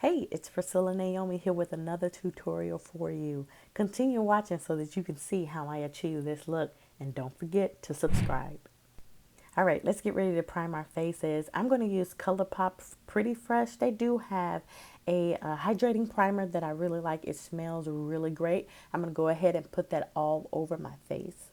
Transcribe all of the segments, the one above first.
Hey, it's Priscilla Naomi here with another tutorial for you. Continue watching so that you can see how I achieve this look, and don't forget to subscribe. All right, let's get ready to prime our faces. I'm going to use ColourPop Pretty Fresh. They do have a hydrating primer that I really like. It smells really great. I'm going to go ahead and put that all over my face.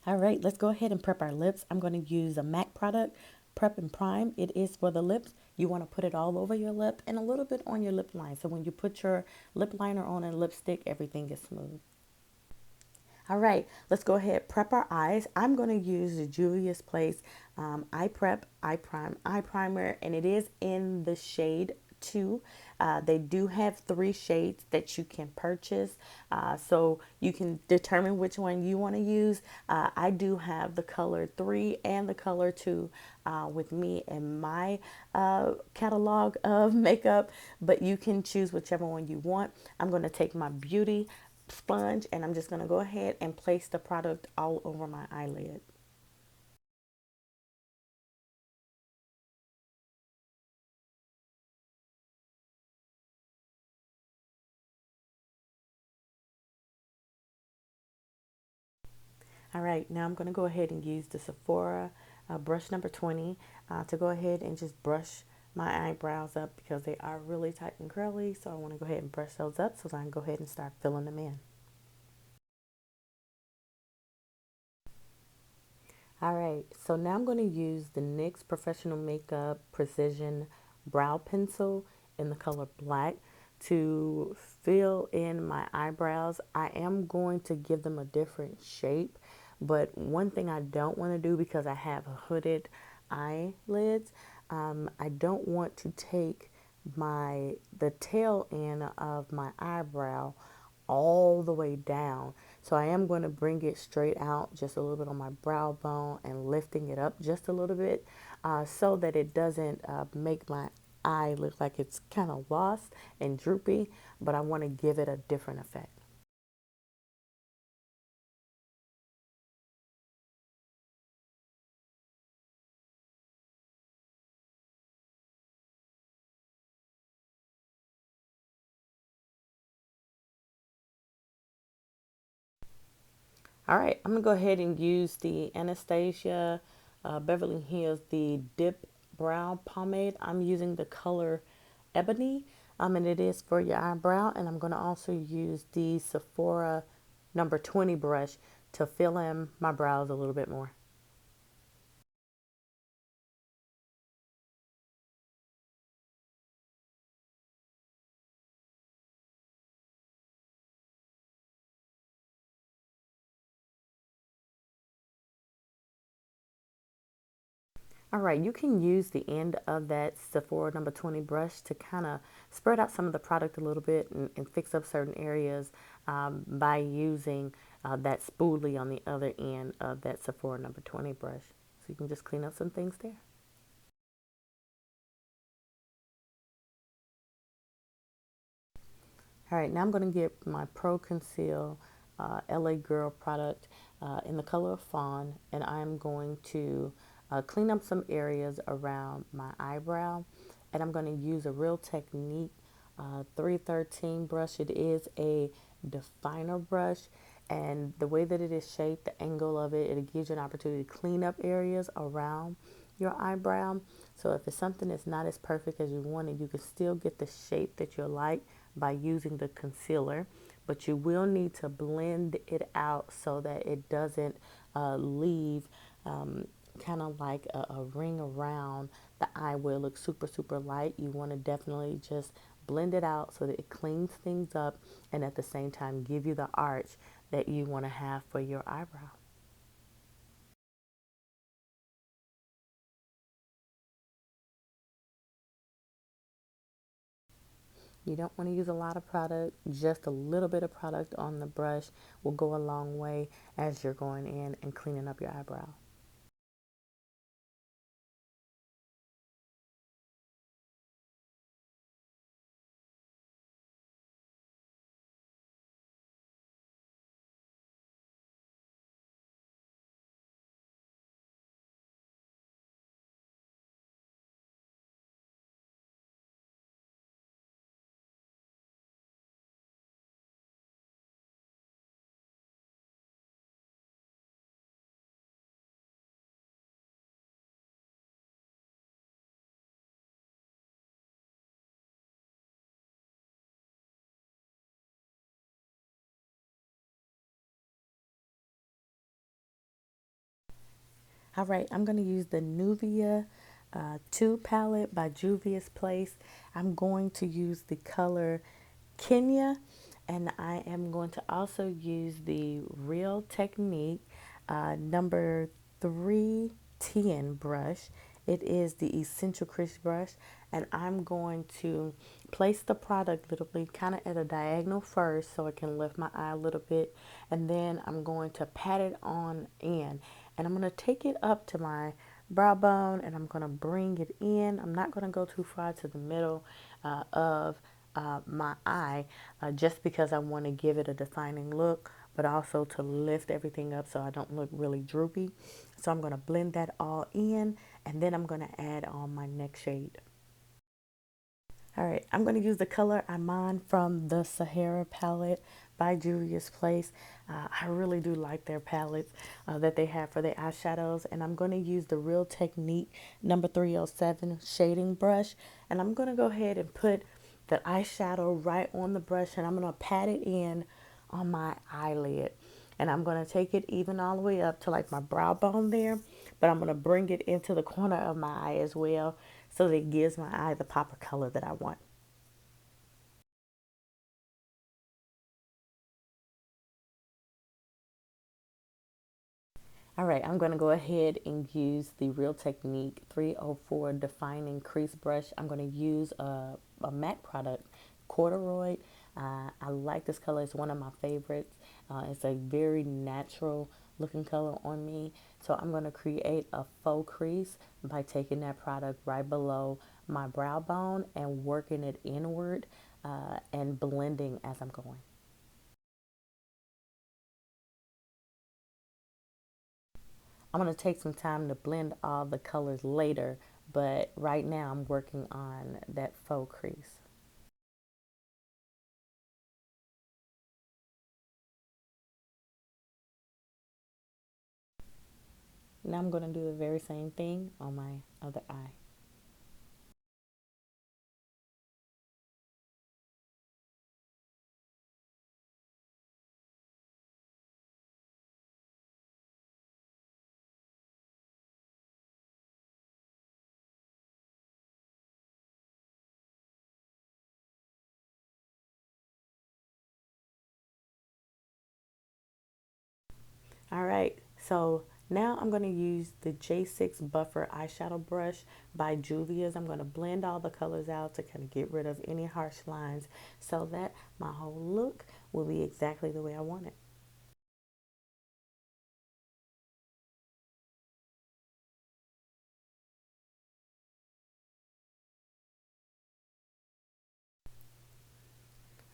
All right, let's go ahead and prep our lips. I'm going to use a MAC product, Prep and Prime. It is for the lips. You want to put it all over your lip and a little bit on your lip line. So when you put your lip liner on and lipstick, everything is smooth. All right, let's go ahead prep our eyes. I'm going to use the Juvia's Place Eye Prep, Eye Prime, Eye Primer, and it is in the shade 2. They do have 3 shades that you can purchase, so you can determine which one you want to use. I do have the color 3 and the color 2 with me in my catalog of makeup, but you can choose whichever one you want. I'm going to take my Beauty sponge and I'm just going to go ahead and place the product all over my eyelid. All right, now I'm going to go ahead and use the Sephora brush number 20 to go ahead and just brush my eyebrows up because they are really tight and curly. So I want to go ahead and brush those up so I can go ahead and start filling them in. All right, so now I'm going to use the NYX Professional Makeup Precision Brow Pencil in the color black to fill in my eyebrows. I am going to give them a different shape, but one thing I don't want to do because I have hooded eyelids, I don't want to take the tail end of my eyebrow all the way down. So I am going to bring it straight out just a little bit on my brow bone and lifting it up just a little bit so that it doesn't make my eye look like it's kind of lost and droopy, but I want to give it a different effect. All right, I'm gonna go ahead and use the Anastasia Beverly Hills, the Dip Brow Pomade. I'm using the color Ebony, and it is for your eyebrow. And I'm gonna also use the Sephora number 20 brush to fill in my brows a little bit more. All right, you can use the end of that Sephora number 20 brush to kind of spread out some of the product a little bit and fix up certain areas by using that spoolie on the other end of that Sephora number 20 brush. So you can just clean up some things there. All right, now I'm going to get my Pro Conceal LA Girl product in the color of Fawn, and I'm going to clean up some areas around my eyebrow. And I'm going to use a Real Technique 313 brush. It is a definer brush, and the way that it is shaped, the angle of it, it gives you an opportunity to clean up areas around your eyebrow. So if it's something that's not as perfect as you wanted, you can still get the shape that you like by using the concealer, but you will need to blend it out so that it doesn't leave kind of like a ring around the eye where it looks super light. You want to definitely just blend it out so that it cleans things up and at the same time give you the arch that you want to have for your eyebrow. You don't want to use a lot of product. Just a little bit of product on the brush will go a long way as you're going in and cleaning up your eyebrow. All right, I'm going to use the Nubia 2 palette by Juvia's Place. I'm going to use the color Kenya, and I am going to also use the Real Technique number 310 brush. It is the Essential Crease brush, and I'm going to place the product literally kind of at a diagonal first so it can lift my eye a little bit, and then I'm going to pat it on in, and I'm going to take it up to my brow bone, and I'm going to bring it in. I'm not going to go too far to the middle of my eye, just because I want to give it a defining look, but also to lift everything up so I don't look really droopy. So I'm going to blend that all in, and then I'm going to add on my next shade. All right, I'm going to use the color Iman from the Sahara palette by Juvia's Place. I really do like their palettes that they have for their eyeshadows, and I'm going to use the Real Technique number 307 shading brush, and I'm going to go ahead and put the eyeshadow right on the brush, and I'm going to pat it in on my eyelid. And I'm going to take it even all the way up to like my brow bone there, but I'm going to bring it into the corner of my eye as well so that it gives my eye the pop of color that I want. All right, I'm going to go ahead and use the Real Technique 304 Defining Crease Brush. I'm going to use a matte product, Corduroy. I like this color. It's one of my favorites. It's a very natural looking color on me. So I'm going to create a faux crease by taking that product right below my brow bone and working it inward and blending as I'm going. I'm going to take some time to blend all the colors later, but right now I'm working on that faux crease. Now I'm going to do the very same thing on my other eye. All right, so now I'm going to use the J6 Buffer Eyeshadow Brush by Juvia's. I'm going to blend all the colors out to kind of get rid of any harsh lines so that my whole look will be exactly the way I want it.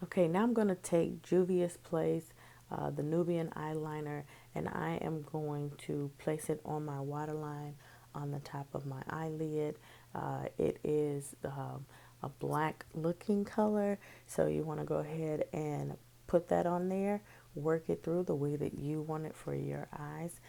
Okay, now I'm going to take Juvia's Place, the Nubian eyeliner, and I am going to place it on my waterline on the top of my eyelid. It is a black looking color, so you want to go ahead and put that on there, work it through the way that you want it for your eyes.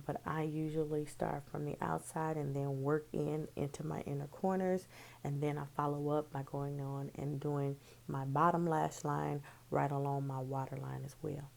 But I usually start from the outside and then work into my inner corners, and then I follow up by going on and doing my bottom lash line right along my waterline as well.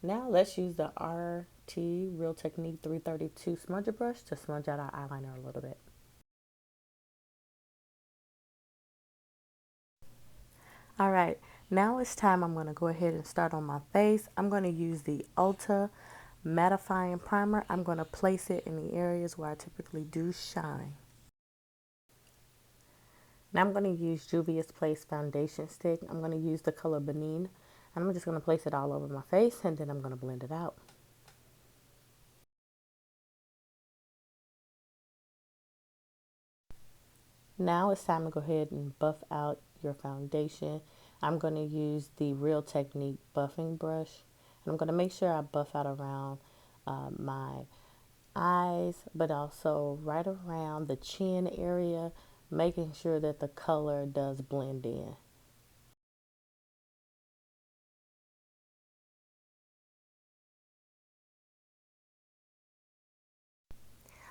Now let's use the RT Real Technique 332 smudger brush to smudge out our eyeliner a little bit. All right, now it's time. I'm going to go ahead and start on my face. I'm going to use the Ulta Mattifying Primer. I'm going to place it in the areas where I typically do shine. Now I'm going to use Juvia's Place Foundation Stick. I'm going to use the color Benin. And I'm just going to place it all over my face, and then I'm going to blend it out. Now it's time to go ahead and buff out your foundation. I'm going to use the Real Technique buffing brush. And I'm going to make sure I buff out around my eyes, but also right around the chin area, making sure that the color does blend in.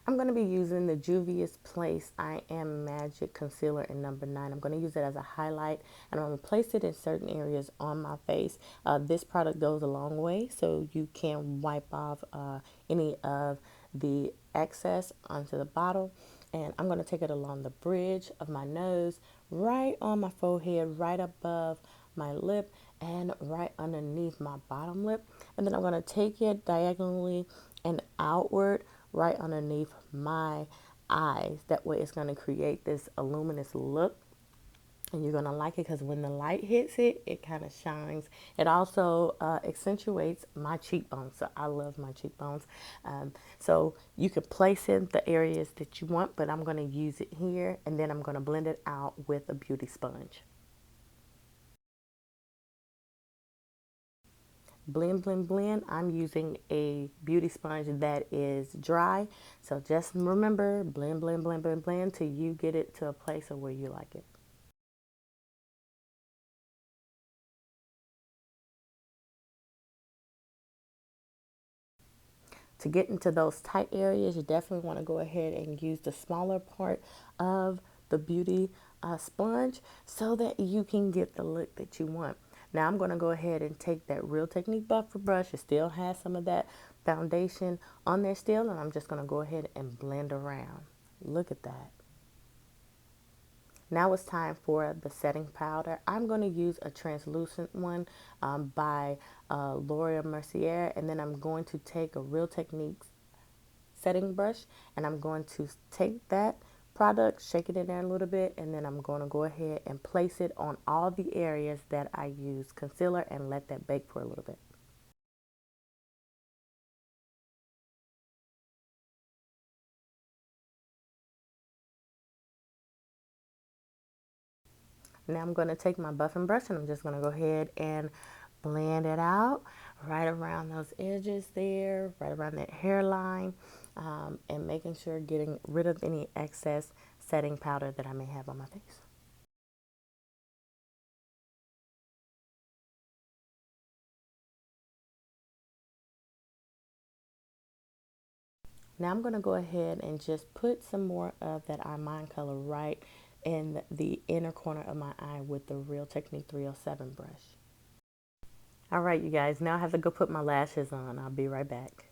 I'm going to be using the Juvia's Place I Am Magic Concealer in number 9. I'm going to use it as a highlight, and I'm going to place it in certain areas on my face. This product goes a long way, so you can wipe off any of the excess onto the bottle. And I'm going to take it along the bridge of my nose, right on my forehead, right above my lip, and right underneath my bottom lip. And then I'm going to take it diagonally and outward right underneath my eyes. That way it's going to create this luminous look. And you're going to like it because when the light hits it, it kind of shines. It also accentuates my cheekbones. So I love my cheekbones. So you can place in the areas that you want, but I'm going to use it here. And then I'm going to blend it out with a beauty sponge. Blend, blend, blend. I'm using a beauty sponge that is dry. So just remember, blend, blend, blend, blend, blend till you get it to a place of where you like it. To get into those tight areas, you definitely want to go ahead and use the smaller part of the beauty sponge so that you can get the look that you want. Now I'm going to go ahead and take that Real Technique buffer brush. It still has some of that foundation on there still, and I'm just going to go ahead and blend around. Look at that. Now it's time for the setting powder. I'm going to use a translucent one by Laura Mercier, and then I'm going to take a Real Techniques setting brush, and I'm going to take that product, shake it in there a little bit, and then I'm going to go ahead and place it on all the areas that I use concealer and let that bake for a little bit. Now I'm going to take my buffing brush and I'm just going to go ahead and blend it out right around those edges there, right around that hairline, and making sure getting rid of any excess setting powder that I may have on my face. Now I'm going to go ahead and just put some more of that Iman color right in the inner corner of my eye with the Real Technique 307 brush. All right, you guys, now I have to go put my lashes on. I'll be right back.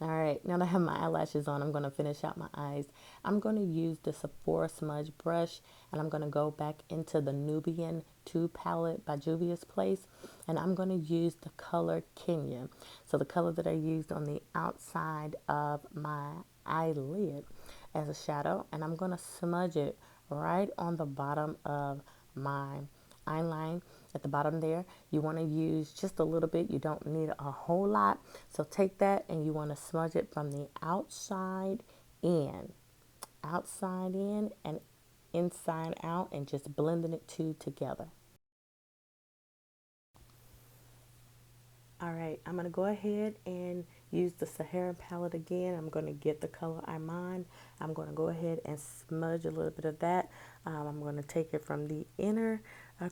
All right, now that I have my eyelashes on, I'm going to finish out my eyes. I'm going to use the Sephora smudge brush, and I'm going to go back into the Nubian 2 palette by Juvia's Place, and I'm going to use the color Kenya. So the color that I used on the outside of my eyelid as a shadow, and I'm going to smudge it right on the bottom of my eye line at the bottom there. You want to use just a little bit. You don't need a whole lot. So take that and you want to smudge it from the outside in and inside out, and just blending it two together. All right, I'm going to go ahead and use the Saharan palette again. I'm going to get the color Iman. I'm going to go ahead and smudge a little bit of that. I'm going to take it from the inner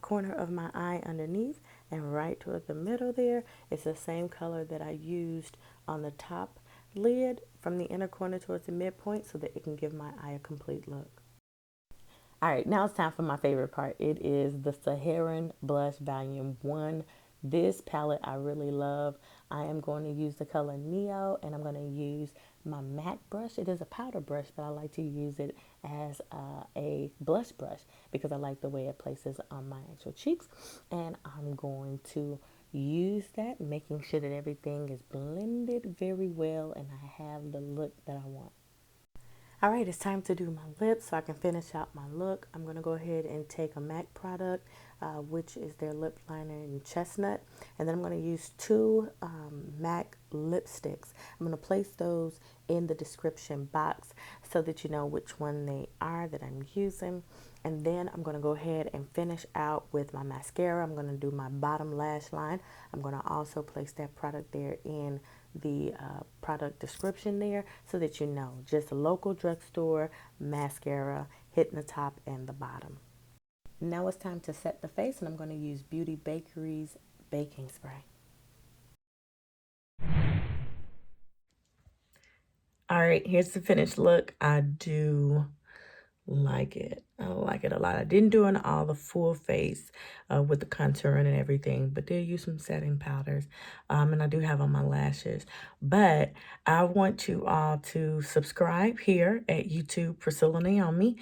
corner of my eye underneath and right toward the middle there. It's the same color that I used on the top lid from the inner corner towards the midpoint so that it can give my eye a complete look. All right, now it's time for my favorite part. It is the Saharan Blush Volume 1. This palette I really love. I am going to use the color Neo, and I'm going to use my MAC brush. It is a powder brush, but I like to use it as a blush brush because I like the way it places on my actual cheeks. And I'm going to use that, making sure that everything is blended very well and I have the look that I want. All right, it's time to do my lips so I can finish out my look. I'm going to go ahead and take a MAC product, which is their lip liner in Chestnut. And then I'm going to use two MAC lipsticks. I'm going to place those in the description box so that you know which one they are that I'm using. And then I'm going to go ahead and finish out with my mascara. I'm going to do my bottom lash line. I'm going to also place that product there in the product description there so that you know. Just a local drugstore mascara hitting the top and the bottom. Now it's time to set the face, and I'm going to use Beauty Bakeries baking spray. All right, here's the finished look. I do like it. I like it a lot. I didn't do it all the full face with the contouring and everything, but did use some setting powders. And I do have on my lashes. But I want you all to subscribe here at YouTube, Priscilla Naomi.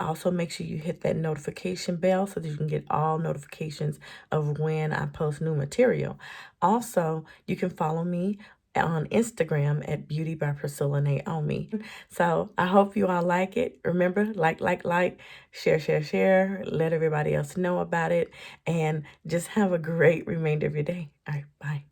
Also, make sure you hit that notification bell so that you can get all notifications of when I post new material. Also, you can follow me on Instagram at Beauty by Priscilla Naomi. So I hope you all like it. Remember, like, share, let everybody else know about it, and just have a great remainder of your day. All right, bye.